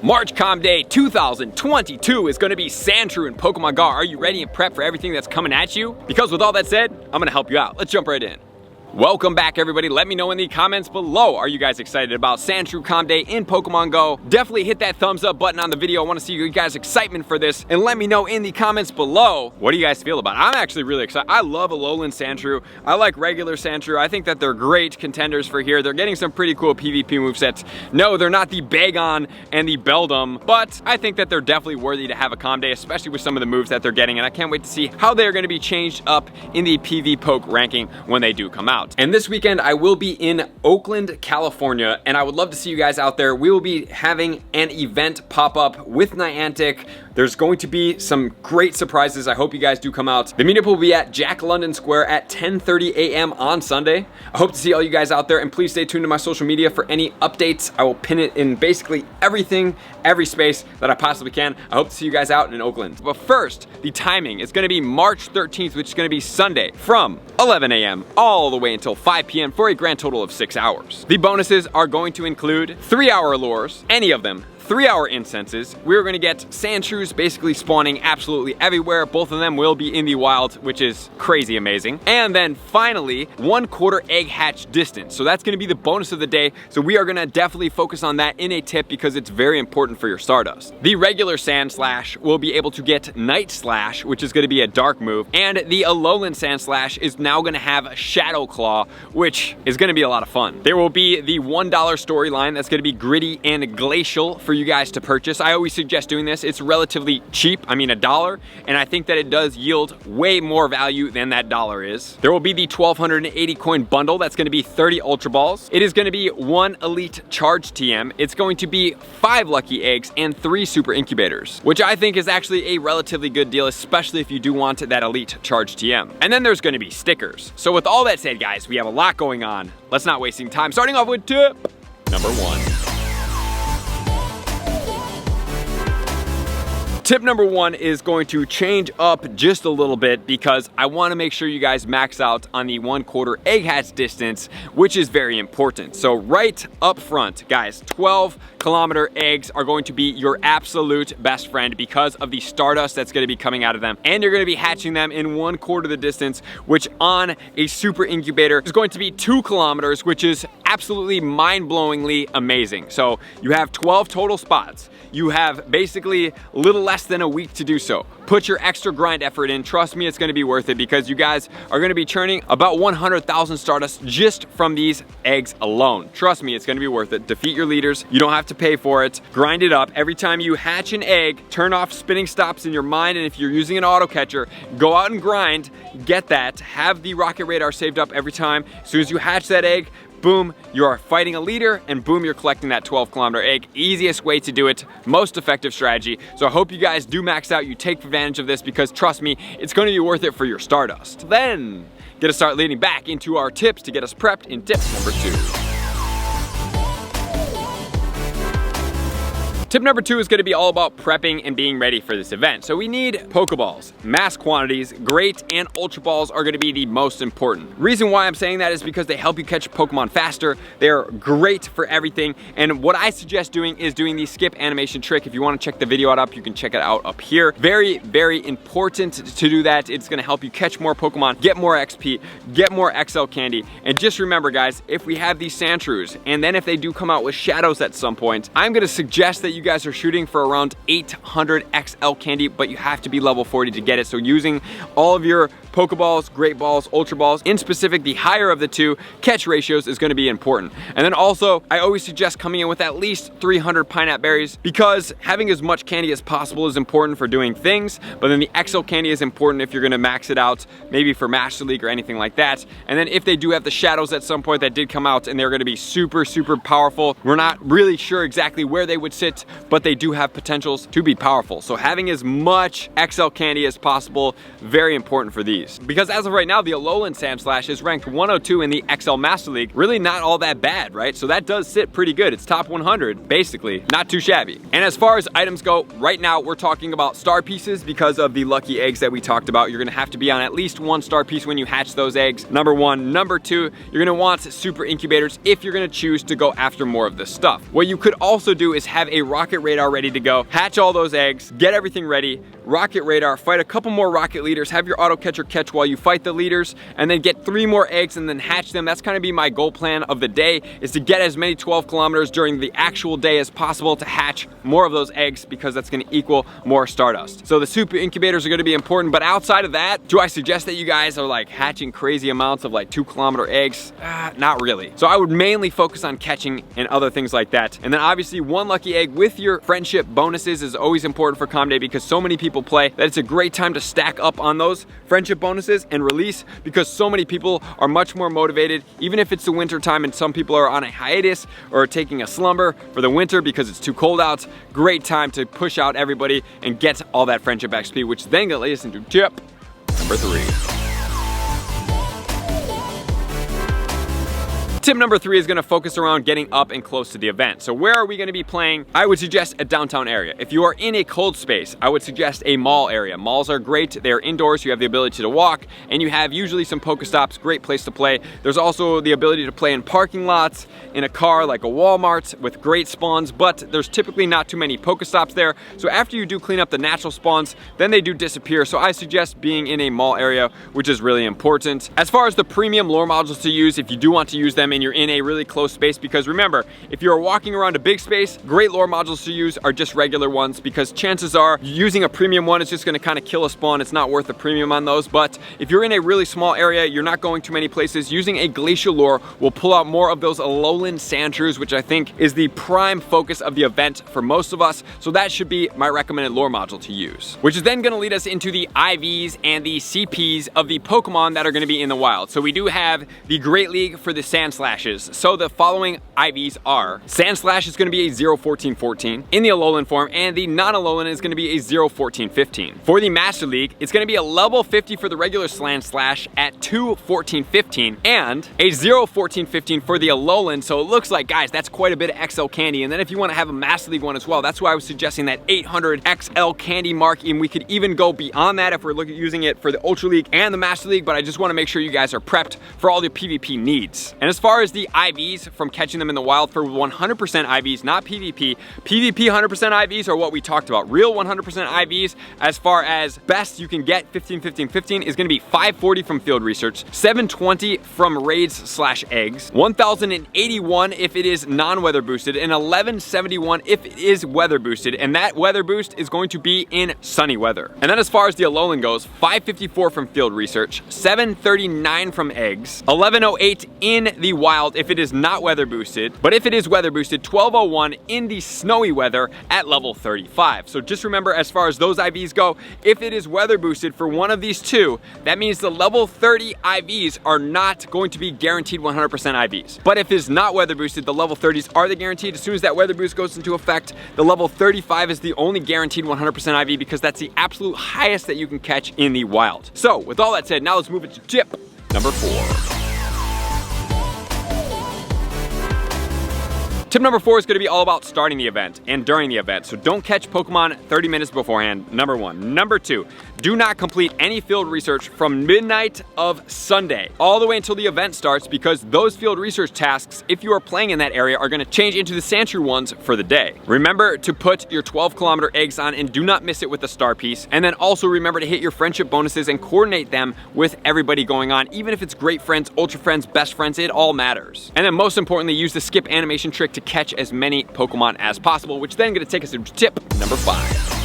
March COMM Day 2022 is going to be Sandshrew in Pokemon Go. Are you ready and prepped for everything that's coming at you? Because with all that said, I'm going to help you out. Let's jump right in. Welcome back, everybody. Let me know in the comments below. Are you guys excited about Sandshrew COMM Day in Pokemon Go? Definitely hit that thumbs up button on the video. I want to see you guys' excitement for this. And let me know in the comments below, what do you guys feel about it? I'm actually really excited. I love Alolan Sandshrew. I like regular Sandshrew. I think that they're great contenders for here. They're getting some pretty cool PvP movesets. No, they're not the Bagon and the Beldum, but I think that they're definitely worthy to have a COMM Day, especially with some of the moves that they're getting. And I can't wait to see how they're going to be changed up in the PV Poke ranking when they do come out. And this weekend, I will be in Oakland, California, and I would love to see you guys out there. We will be having an event pop up with Niantic. There's going to be some great surprises. I hope you guys do come out. The meetup will be at Jack London Square at 10:30 a.m. on Sunday. I hope to see all you guys out there, and please stay tuned to my social media for any updates. I will pin it in basically everything, every space that I possibly can. I hope to see you guys out in Oakland. But first, the timing is going to be March 13th, which is going to be Sunday from 11 a.m. all the way until 5 p.m. for a grand total of 6 hours. The bonuses are going to include 3-hour lures, any of them, 3-hour incenses. We're gonna get Sandshrews basically spawning absolutely everywhere. Both of them will be in the wild, which is crazy amazing. And then finally, 1/4 egg hatch distance. So that's gonna be the bonus of the day. So we are gonna definitely focus on that in a tip because it's very important for your Stardust. The regular Sandslash will be able to get Night Slash, which is gonna be a dark move. And the Alolan Sandslash is now gonna have Shadow Claw, which is gonna be a lot of fun. There will be the $1 storyline that's gonna be gritty and glacial for you guys to purchase. I always suggest doing this. It's relatively cheap, I mean $1, and I think that it does yield way more value than that $1 is. There will be the 1280 coin bundle. That's going to be 30 Ultra Balls. It is going to be 1 Elite Charge TM. It's going to be 5 Lucky Eggs and 3 Super Incubators, which I think is actually a relatively good deal, especially if you do want that Elite Charge TM. And then there's going to be stickers. So with all that said, guys, we have a lot going on. Let's not wasting time. Starting off with tip number 1. Tip number 1 is going to change up just a little bit because I want to make sure you guys max out on the 1/4 egg hatch distance, which is very important. So right up front, guys, 12-kilometer eggs are going to be your absolute best friend because of the Stardust that's going to be coming out of them. And you're going to be hatching them in 1/4 the distance, which on a Super Incubator is going to be 2 kilometers, which is absolutely mind-blowingly amazing. So you have 12 total spots. You have basically a little less than a week to do so. Put your extra grind effort in. Trust me, it's gonna be worth it because you guys are gonna be churning about 100,000 Stardust just from these eggs alone. Trust me, it's gonna be worth it. Defeat your leaders. You don't have to pay for it. Grind it up. Every time you hatch an egg, turn off spinning stops in your mind, and if you're using an auto catcher, go out and grind, get that, have the rocket radar saved up every time. As soon as you hatch that egg, boom, you are fighting a leader, and boom, you're collecting that 12-kilometer egg. Easiest way to do it, most effective strategy. So I hope you guys do max out, you take advantage of this because trust me, it's going to be worth it for your Stardust. Then, get to start leading back into our tips to get us prepped in tip number 2. Tip number 2 is going to be all about prepping and being ready for this event. So we need Pokeballs, mass quantities. Great and Ultra Balls are going to be the most important. Reason why I'm saying that is because they help you catch Pokemon faster. They're great for everything. And what I suggest doing is doing the skip animation trick. If you want to check the video out up, you can check it out up here. Very, very important to do that. It's going to help you catch more Pokemon, get more XP, get more XL candy. And just remember, guys, if we have these Sandshrews, and then if they do come out with Shadows at some point, I'm going to suggest that you guys are shooting for around 800 XL candy, but you have to be level 40 to get it. So using all of your Pokeballs, Great Balls, Ultra Balls, in specific, the higher of the two catch ratios is going to be important. And then also, I always suggest coming in with at least 300 Pineapple Berries because having as much candy as possible is important for doing things, but then the XL candy is important if you're going to max it out, maybe for Master League or anything like that. And then if they do have the Shadows at some point that did come out and they're going to be super, super powerful, we're not really sure exactly where they would sit, but they do have potentials to be powerful. So having as much XL candy as possible, very important for these. these. Because as of right now, the Alolan Sandslash is ranked 102 in the XL Master League. Really not all that bad, right? So that does sit pretty good. It's top 100, basically. Not too shabby. And as far as items go, right now we're talking about star pieces because of the lucky eggs that we talked about. You're gonna have to be on at least one star piece when you hatch those eggs. Number one. Number two, you're gonna want super incubators if you're gonna choose to go after more of this stuff. What you could also do is have a rocket radar ready to go, hatch all those eggs, get everything ready, rocket radar, fight a couple more rocket leaders, have your auto catcher catch while you fight the leaders, and then get 3 more eggs and then hatch them. That's kind of be my goal plan of the day, is to get as many 12 kilometers during the actual day as possible to hatch more of those eggs, because that's gonna equal more Stardust. So the super incubators are gonna be important, but outside of that, do I suggest that you guys are like hatching crazy amounts of like 2-kilometer eggs? Not really. So I would mainly focus on catching and other things like that. And then obviously 1 lucky egg with your friendship bonuses is always important for COMM Day, because so many people play that it's a great time to stack up on those friendship bonuses and release, because so many people are much more motivated, even if it's the winter time and some people are on a hiatus or taking a slumber for the winter because it's too cold out. Great time to push out everybody and get all that friendship XP, which then gonna lead us into tip number 3. Tip number 3 is gonna focus around getting up and close to the event. So where are we gonna be playing? I would suggest a downtown area. If you are in a cold space, I would suggest a mall area. Malls are great, they're indoors, you have the ability to walk, and you have usually some Pokestops, great place to play. There's also the ability to play in parking lots, in a car like a Walmart with great spawns, but there's typically not too many Pokestops there. So after you do clean up the natural spawns, then they do disappear. So I suggest being in a mall area, which is really important. As far as the premium lore modules to use, if you do want to use them and you're in a really close space, because remember, if you're walking around a big space, great lore modules to use are just regular ones, because chances are using a premium one is just gonna kind of kill a spawn. It's not worth the premium on those. But if you're in a really small area, you're not going too many places, using a glacial lure will pull out more of those Alolan Sandshrews, which I think is the prime focus of the event for most of us. So that should be my recommended lore module to use, which is then gonna lead us into the IVs and the CPs of the Pokemon that are gonna be in the wild. So we do have the Great League for the Sandslashes. So the following IVs are: Sandslash is going to be a 0-14-14 in the Alolan form, and the non-Alolan is going to be a 0-14-15. For the Master League, it's going to be a level 50 for the regular Sandslash at 2-14-15, and a 0-14-15 for the Alolan. So it looks like, guys, that's quite a bit of XL candy. And then if you want to have a Master League one as well, that's why I was suggesting that 800 XL candy mark, and we could even go beyond that if we're looking using it for the Ultra League and the Master League. But I just want to make sure you guys are prepped for all the PvP needs. And as far as the IVs from catching them in the wild, for 100% IVs, not PvP. PvP 100% IVs are what we talked about. Real 100% IVs, as far as best you can get, 15-15-15 is going to be 540 from field research, 720 from raids/eggs, 1081 if it is non-weather boosted, and 1171 if it is weather boosted. And that weather boost is going to be in sunny weather. And then as far as the Alolan goes, 554 from field research, 739 from eggs, 1108 in the wild if it is not weather boosted, but if it is weather boosted, 1201 in the snowy weather at level 35. So just remember, as far as those IVs go, if it is weather boosted for one of these two, that means the level 30 IVs are not going to be guaranteed 100% IVs. But if it's not weather boosted, the level 30s are the guaranteed. As soon as that weather boost goes into effect, the level 35 is the only guaranteed 100% IV, because that's the absolute highest that you can catch in the wild. So with all that said, now let's move it to tip number 4. Tip number 4 is going to be all about starting the event and during the event. So don't catch Pokemon 30 minutes beforehand, number 1. Number 2, do not complete any field research from midnight of Sunday all the way until the event starts, because those field research tasks, if you are playing in that area, are going to change into the Sandshrew ones for the day. Remember to put your 12-kilometer eggs on and do not miss it with the star piece. And then also remember to hit your friendship bonuses and coordinate them with everybody going on. Even if it's great friends, ultra friends, best friends, it all matters. And then most importantly, use the skip animation trick to catch as many Pokemon as possible, which then going to take us to tip number 5.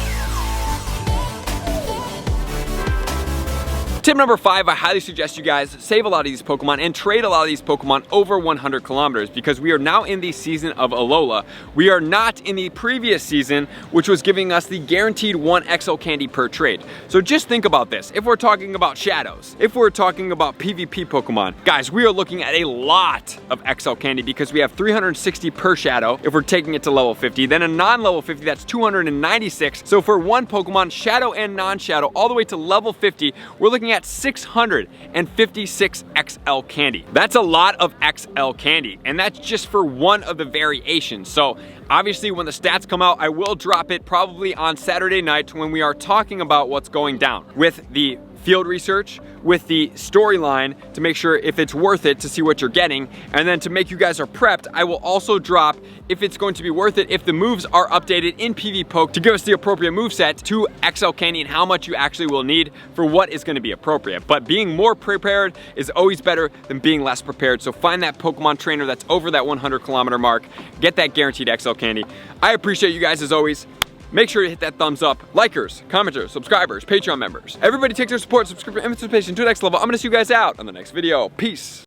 Tip number 5, I highly suggest you guys save a lot of these Pokemon and trade a lot of these Pokemon over 100 kilometers, because we are now in the season of Alola. We are not in the previous season, which was giving us the guaranteed 1 XL candy per trade. So just think about this. If we're talking about Shadows, if we're talking about PvP Pokemon, guys, we are looking at a lot of XL candy, because we have 360 per Shadow if we're taking it to level 50. Then a non-level 50, that's 296. So for one Pokemon, Shadow and non-Shadow, all the way to level 50, we're looking at got 656 XL candy. That's a lot of XL candy, and that's just for one of the variations. So obviously when the stats come out, I will drop it probably on Saturday night when we are talking about what's going down with the field research, with the storyline, to make sure if it's worth it to see what you're getting, and then to make you guys are prepped, I will also drop if it's going to be worth it, if the moves are updated in PvPoke to give us the appropriate moveset to XL candy and how much you actually will need for what is going to be appropriate. But being more prepared is always better than being less prepared, so find that Pokemon trainer that's over that 100-kilometer mark, get that guaranteed XL candy. I appreciate you guys as always. Make sure to hit that thumbs up. Likers, commenters, subscribers, Patreon members. Everybody take their support, subscription, and participation to the next level. I'm gonna see you guys out on the next video. Peace.